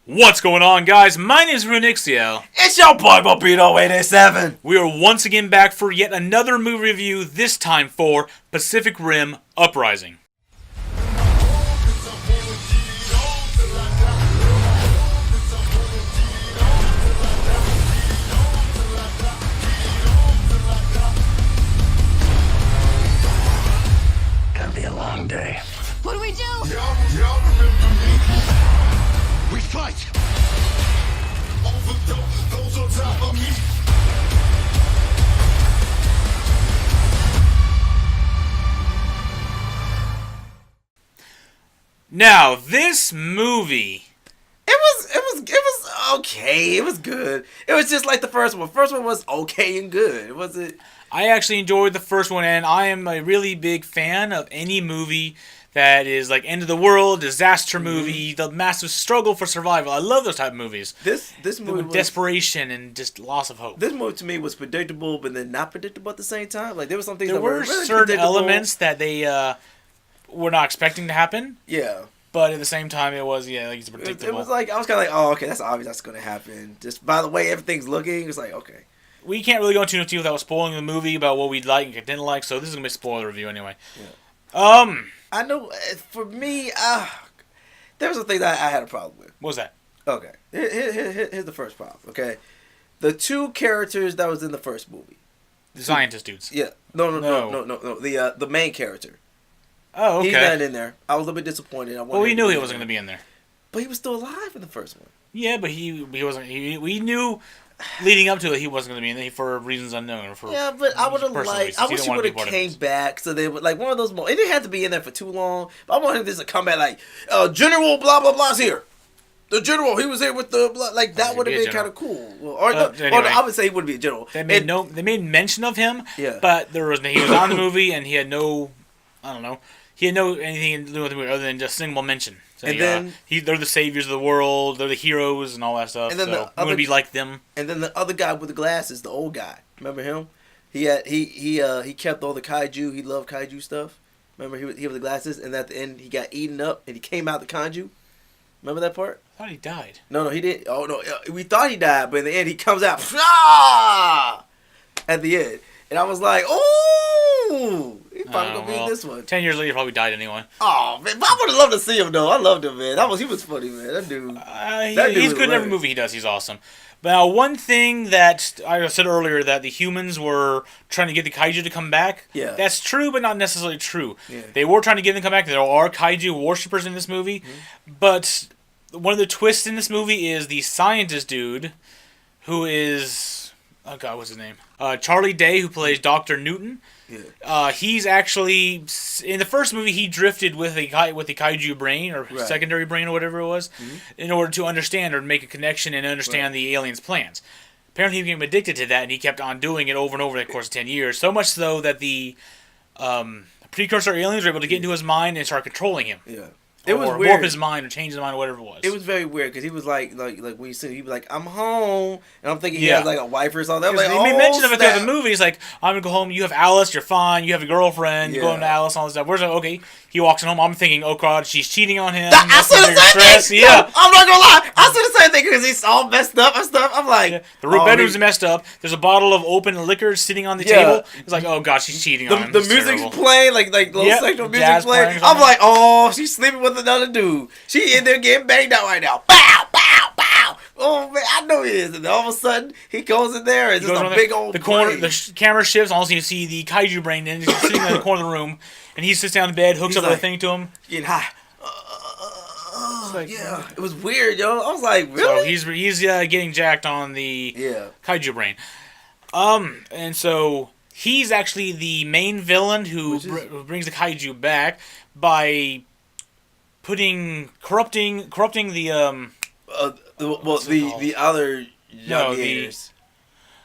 What's going on, guys? My name is Runixio. It's your boy, Robino87. We are once again back for yet another movie review, this time for Pacific Rim Uprising. Gonna be a long day. What do we do? We fight! Those on top of me. Now, this movie... It was okay. It was good. It was just like the first one. First one was okay and good. Was it? I actually enjoyed the first one, and I am a really big fan of any movie that is like end of the world, disaster movie, the massive struggle for survival. I love those type of movies. This movie was, desperation and just loss of hope. This movie to me was predictable, but then not predictable at the same time. Like there were some things There that were really certain elements that they were not expecting to happen. Yeah. But at the same time, it was, like it's predictable. It was like, I was kind of like, oh, okay, that's obvious that's going to happen. Just by the way everything's looking, it's like, okay. We can't really go into it without spoiling the movie about what we like and didn't like, so this is going to be a spoiler review anyway. Yeah. I know, for me, there was a thing that I had a problem with. What was that? Okay. Here's the first problem, okay? The two characters that was in the first movie. The scientist dudes. Yeah. No. The main character. Oh, okay. He's not in there. I was a little bit disappointed. Well, we knew he wasn't going to be in there. But he was still alive in the first one. Yeah, but he wasn't. We knew leading up to it he wasn't going to be in there for reasons unknown. Yeah, but I would have liked. I wish he would have came back. So they would like one of those. It didn't have to be in there for too long. But I wanted this to come back like General blah blah blah's here. The general, he was here with the blah, like that would have been kind of cool. Well, anyway, I would say he would be a general. They made mention of him. Yeah. But he was on the movie and he had no, I don't know. He had no anything to do with the movie other than just single mention. So, and then they're the saviors of the world. They're the heroes and all that stuff. And then so I'm gonna be like them. And then the other guy with the glasses, the old guy. Remember him? He kept all the kaiju. He loved kaiju stuff. Remember he was the glasses, and at the end he got eaten up, and he came out the kaiju. Remember that part? I thought he died. No, he didn't. Oh no, we thought he died, but in the end he comes out at the end, and I was like, oh. He probably gonna be in this one. 10 years later, he probably died anyway. Oh man, I would have loved to see him though. I loved him, man. He was funny, man. That dude. He's good in every movie he does. He's awesome. But now, one thing that I said earlier that the humans were trying to get the kaiju to come back. Yeah. That's true, but not necessarily true. Yeah. They were trying to get them to come back. There are kaiju worshippers in this movie, but one of the twists in this movie is the scientist dude, who is what's his name? Charlie Day, who plays Dr. Newton. Yeah. He's actually in the first movie. He drifted with the kaiju brain or secondary brain or whatever it was, in order to understand or make a connection and understand the aliens' plans. Apparently, he became addicted to that, and he kept on doing it over and over the course of 10 years. So much so that the precursor aliens were able to get into his mind and start controlling him. Yeah. It was weird. Warp his mind or change his mind or whatever it was. It was very weird because he was like when you said he was like, I'm home, and I'm thinking he has like a wife or something. Like, they made mention of it throughout the movie. He's like, I'm gonna go home. You have Alice. You're fine. You have a girlfriend. You go into Alice. All this stuff. Where's okay? He walks home. I'm thinking, oh god, she's cheating on him. I said the same thing. Yeah, I'm not gonna lie. I said the same thing because he's all messed up and stuff. I'm like, the bedroom's messed up. There's a bottle of open liquor sitting on the table. It's like, oh god, she's cheating on him. The music's playing, like little sexual music playing. I'm like, oh, she's sleeping with another dude. She in there getting banged out right now. Bow, bow, bow. Oh man, I know he is. And then all of a sudden, he goes in there and it's just a big old brain. The camera shifts. Also, you see the kaiju brain and he's sitting in the corner of the room, and he sits down in bed, hooks up the thing to him, getting high. Yeah, it was weird, yo. I was like, really? So he's getting jacked on the kaiju brain. And so he's actually the main villain who brings the kaiju back by corrupting the the other Jaegers.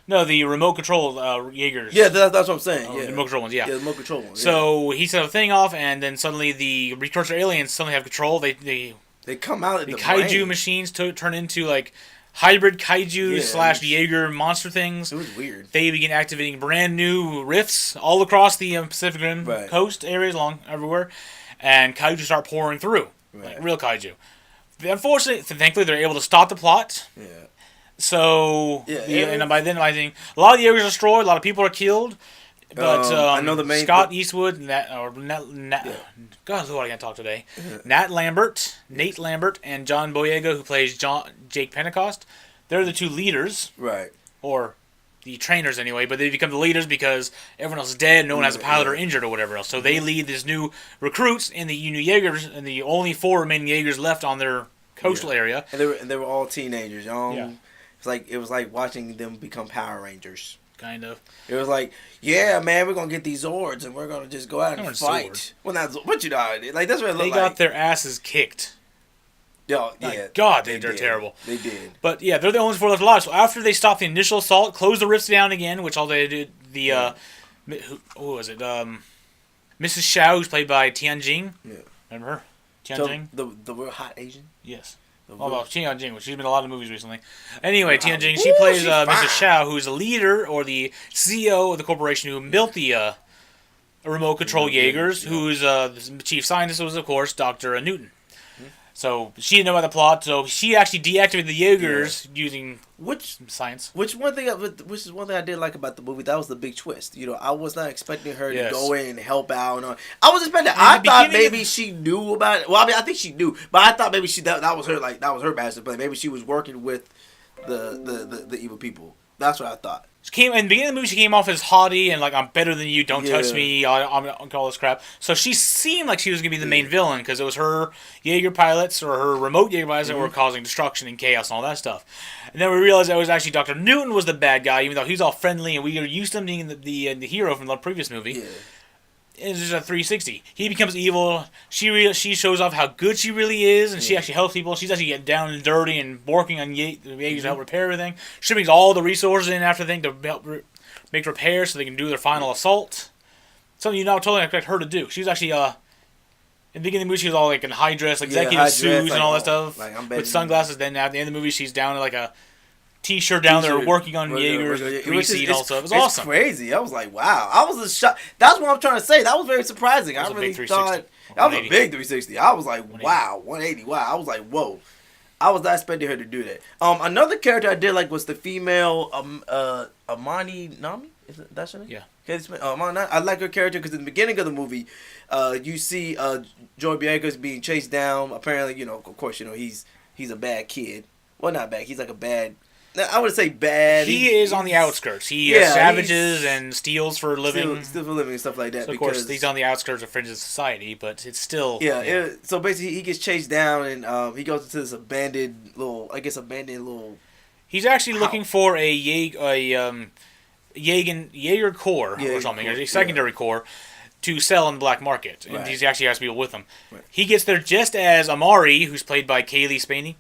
The remote control Jaegers. Yeah, that's what I'm saying. The remote control ones. Yeah, the remote control ones. So he set a thing off, and then suddenly the precursor aliens suddenly have control. They come out. The kaiju machines turn into like hybrid kaiju / Jaeger monster things. It was weird. They begin activating brand new rifts all across the Pacific Rim coast areas, everywhere, and kaiju start pouring through, like real kaiju. unfortunately, thankfully, they're able to stop the plot. Yeah. So, and by then, I think a lot of the Jaegers are destroyed, a lot of people are killed. But I know the main Scott Eastwood, God, who I can't talk today. Nate Lambert, and John Boyega, who plays Jake Pentecost. They're the two leaders, right? Or the trainers anyway. But they become the leaders because everyone else is dead. No one has a pilot or injured or whatever else. So they lead these new recruits and the new Jaegers, and the only 4 remaining Jaegers left on their coastal area. And they were all teenagers. It was like watching them become Power Rangers. Kind of. It was like, yeah, man, we're gonna get these Zords and we're gonna just go out and fight. Swords. Well, not what you know, like that's what it looked like. They got their asses kicked. God, they're terrible. They did. But yeah, they're the only 4 left alive. So after they stop the initial assault, close the rifts down again, which all they did. Who was it? Mrs. Xiao, who's played by Tian Jing. Yeah. Remember her? Tian Jing. The real hot Asian. Yes. Tian Jing, she's been in a lot of movies recently. Anyway, Tian Jing, she plays Mrs. Xiao, who's the leader or the CEO of the corporation who built the remote control Jaegers, who's the chief scientist was, of course, Dr. Newton. So she didn't know about the plot, so she actually deactivated the Jaegers using science. Which is one thing I did like about the movie. That was the big twist. I was not expecting her to go in and help out. I was expecting. I thought maybe she knew about it. Well, I mean, I think she knew, but I thought maybe that was her. Like that was her master plan. Maybe she was working with the evil people. That's what I thought. In the beginning of the movie, she came off as haughty and like, I'm better than you, don't touch me, I'm all this crap. So she seemed like she was going to be the main villain because it was her Jaeger pilots or her remote Jaeger pilots that were causing destruction and chaos and all that stuff. And then we realized that it was actually Dr. Newton was the bad guy, even though he's all friendly and we are used to him being the hero from the previous movie. Yeah. It's just a 360. He becomes evil. She shows off how good she really is, and she actually helps people. She's actually getting down and dirty and working on Jaegers to help repair everything. She brings all the resources in after the thing to help make repairs so they can do their final assault. Something you not totally expect her to do. She was actually in the beginning of the movie, she was all like in high dress, executive suits and all that stuff with sunglasses. Then at the end of the movie, she's down in like a T-shirt down there working on Jaegers, greasy and all stuff. It was awesome. It's crazy. I was like, wow. I was shocked. That's what I'm trying to say. That was very surprising. I really thought that was a big 360. I was like, wow, 180. Wow. I was like, whoa. I was not expecting her to do that. Another character I did like was the female Amani Nami. Is that her name? Yeah. I like her character because in the beginning of the movie, you see Joy Bianca's being chased down. Apparently, of course, he's a bad kid. Well, not bad. He's like a bad. I would say bad. He is on the outskirts. He savages and steals for a living. Steals for a living and stuff like that. So, of course, he's on the outskirts of fringes society, but it's still... So, basically, he gets chased down, and he goes into this abandoned little... He's actually looking for a Jaeger core or something, or a secondary core, to sell on the black market. And he actually has people with him. Right. He gets there just as Amari, who's played by Kaylee Spaney,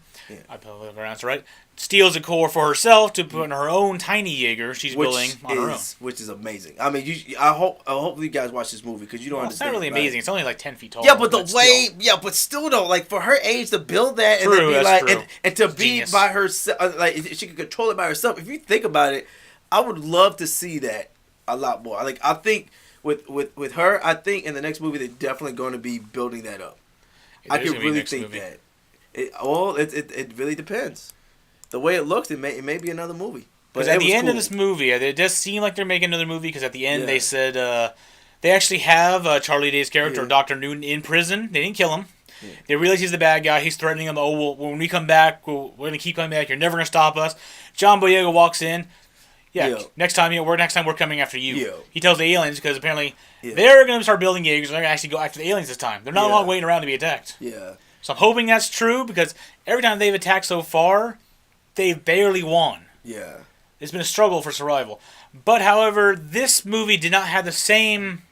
I probably pronounced it right, steals a core for herself to put in her own tiny Jaeger she's building on her own. Which is amazing. I mean, I hope you guys watch this movie because you don't understand. It's not really amazing. It's only like 10 feet tall. Yeah, but but still though, like for her age to build that and then be like, and to be by herself, like if she could control it by herself. If you think about it, I would love to see that a lot more. Like I think with her, I think in the next movie they're definitely going to be building that up. I could really think that. It really depends. The way it looks, it may be another movie. Because at the end of this movie, it does seem like they're making another movie. Because at the end, they said they actually have Charlie Day's character, Dr. Newton, in prison. They didn't kill him. Yeah. They realize he's the bad guy. He's threatening them. Oh, well, when we come back, we're going to keep coming back. You're never going to stop us. John Boyega walks in. Next time we're coming after you. He tells the aliens because apparently they're going to start building Jaegers. They're going to actually go after the aliens this time. They're not long waiting around to be attacked. Yeah. So I'm hoping that's true because every time they've attacked so far, they've barely won. Yeah. It's been a struggle for survival. But, however, this movie did not have the same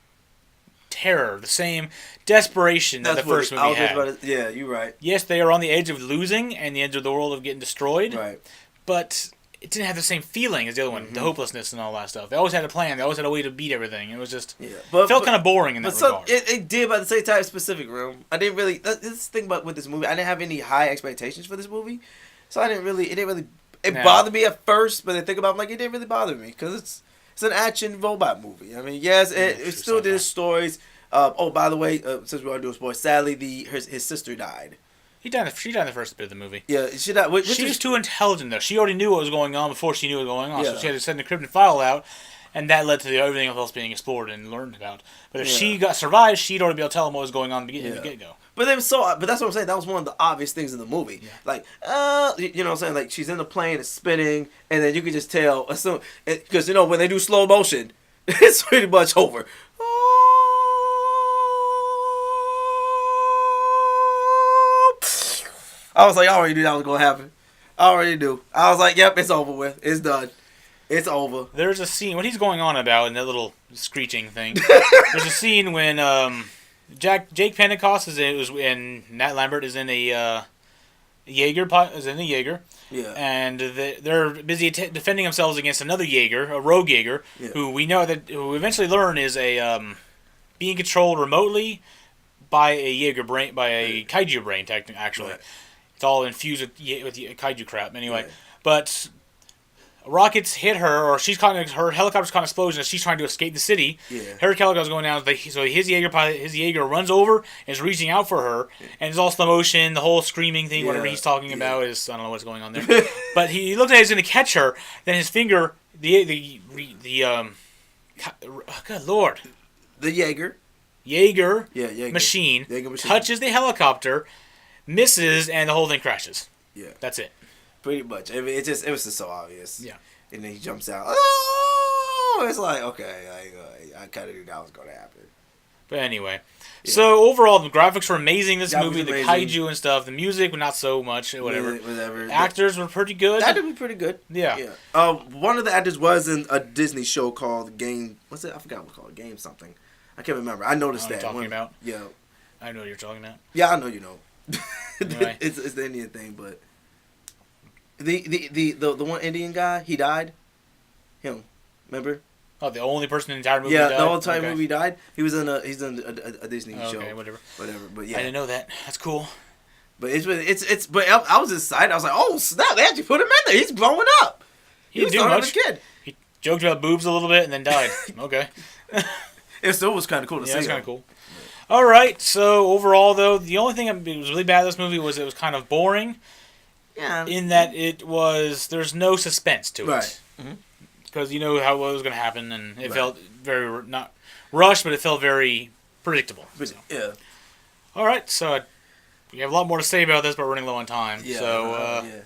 terror, the same desperation that the first movie had. Yeah, you're right. Yes, they are on the edge of losing and the edge of the world of getting destroyed. Right. But it didn't have the same feeling as the other one, the hopelessness and all that stuff. They always had a plan. They always had a way to beat everything. It was just felt kind of boring in that regard. It did, but at the same time, Pacific Rim. I didn't really. This is the thing about with this movie. I didn't have any high expectations for this movie, so I didn't really. It bothered me at first, but then think about it, it didn't really bother me because it's an action robot movie. I mean, yes, it still did stories. By the way, since we're gonna do a spoiler, sadly his sister died. She died in the first bit of the movie. Yeah, she died. She was too intelligent, though. She already knew what was going on before she knew what was going on, Yeah. so she had to send the encrypted file out, and that led to everything else being explored and learned about. But if she survived, she'd already be able to tell them what was going on in the get-go. But that's what I'm saying. That was one of the obvious things in the movie. Yeah. Like, you know what I'm saying? Like, she's in the plane, it's spinning, and then you can just tell, because, you know, when they do slow motion, it's pretty much over. I was like, I already knew that was going to happen. I already knew. I was like, yep, it's over with. It's done. It's over. There's a scene, what he's going on about in that little screeching thing. There's a scene when Jake Pentecost and Nat Lambert is in a Jaeger. Yeah. And they're busy defending themselves against another Jaeger, a rogue Jaeger, who we eventually learn is being controlled remotely by a Jaeger brain, by a Kaiju brain, actually. Right. It's all infused with Kaiju crap, anyway. Right. But rockets hit her, or her helicopter's caught an explosion as she's trying to escape the city. Yeah. Her helicopter's going down, so his Jaeger runs over and is reaching out for her, and it's all slow motion. The whole screaming thing, whatever he's talking about, is I don't know what's going on there. But he looked like he was going to catch her. Then his finger, good lord, the Jaeger machine touches the helicopter, misses, and the whole thing crashes. Yeah, that's it. Pretty much. I mean, it was just so obvious. Yeah. And then he jumps out. Oh, it's like, okay, I kind of knew that was going to happen. But anyway, so overall, the graphics were amazing. This movie, the kaiju and stuff, the music, not so much. Whatever. Actors were pretty good. Actors were pretty good. Yeah. One of the actors was in a Disney show called Game. What's it? I forgot what it's called. Game something. I can't remember. I noticed that. Talking about? Yeah. I know what you're talking about. Yeah, I know you know. Anyway. It's the Indian thing, but the one Indian guy, he died. Him, remember? Oh, the only person in the entire movie. Yeah, the whole entire movie died. He's in a Disney show. Okay, whatever. But yeah, I didn't know that. That's cool. But but I was excited. I was like, oh snap! They actually put him in there. He's blowing up. He didn't do much. Kid. He joked about boobs a little bit and then died. Okay. It still was kind of cool to see. Yeah, it was kind of cool. All right. So overall, though, the only thing that was really bad about this movie was it was kind of boring. Yeah. In that there's no suspense to it. Right. Because you know what was going to happen, and it felt very not rushed, but it felt very predictable. So. Yeah. All right. So we have a lot more to say about this, but we're running low on time. Yeah. So.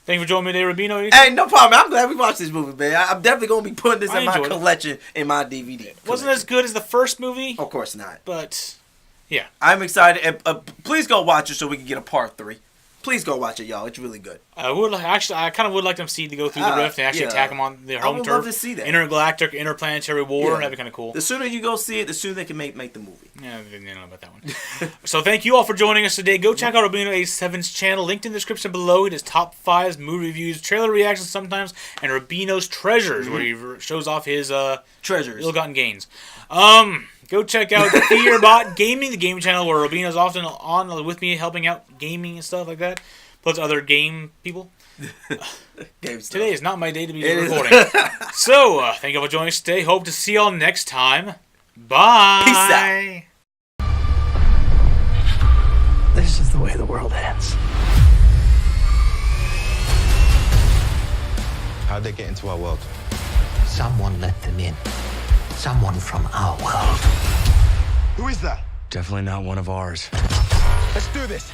Thank you for joining me today, Robino. Hey, no problem. I'm glad we watched this movie, man. I'm definitely going to be putting this in my collection in my DVD. It wasn't as good as the first movie. Of course not. But, yeah. I'm excited. Please go watch it so we can get a part 3. Please go watch it, y'all. It's really good. I kind of would like them to go through the rift and actually attack them on their home turf. I would love to see that. Intergalactic, interplanetary war. That'd be kind of cool. The sooner you go see it, the sooner they can make the movie. Yeah, I didn't know about that one. So thank you all for joining us today. Go check out Robino87's channel, linked in the description below. It is top 5s, movie reviews, trailer reactions sometimes, and Robino's Treasures, where he shows off his treasures, ill-gotten gains. Go check out Fearbot Gaming, the gaming channel where Robino's often on with me helping out gaming and stuff like that. Plus other game people. Today is not my day to be recording. So, thank you for joining us today. Hope to see y'all next time. Bye. Peace out. This is the way the world ends. How'd they get into our world? Someone let them in. Someone from our world. Who is that? Definitely not one of ours. Let's do this.